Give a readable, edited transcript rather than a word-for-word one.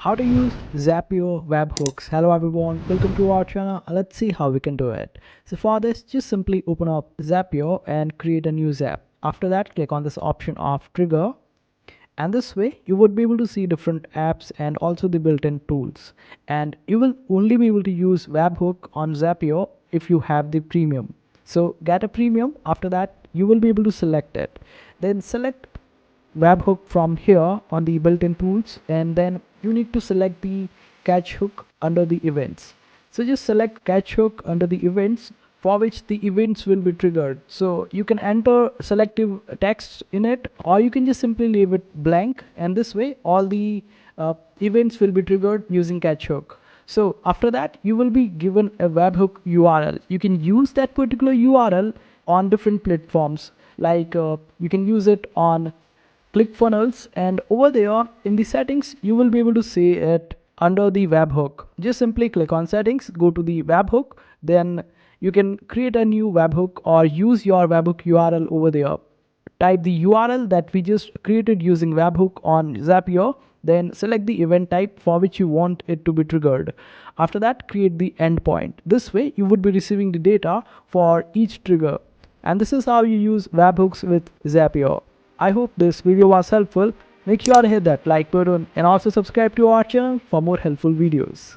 How to use Zapier Webhooks. Hello everyone, welcome to our channel. Let's see how we can do it. So for this, just simply open up Zapier and create a new Zap. After that, click on this option of trigger, and this way you would be able to see different apps and also the built-in tools. And you will only be able to use Webhook on Zapier if you have the premium. So get a premium. After that, you will be able to select it. Then select webhook from here on the built-in tools, and then you need to select the catch hook under the events. So just select catch hook under the events for which the events will be triggered. So you can enter selective text in it, or you can just simply leave it blank, and this way all the events will be triggered using catch hook. So after that, you will be given a webhook URL. You can use that particular URL on different platforms, like you can use it on ClickFunnels, and over there in the settings you will be able to see it under the webhook. Just simply click on settings, go to the webhook, then you can create a new webhook or use your webhook URL over there. Type the URL that we just created using webhook on Zapier, then select the event type for which you want it to be triggered. After that, create the endpoint. This way you would be receiving the data for each trigger. And this is how you use webhooks with Zapier. I hope this video was helpful. Make sure to hit that like button and also subscribe to our channel for more helpful videos.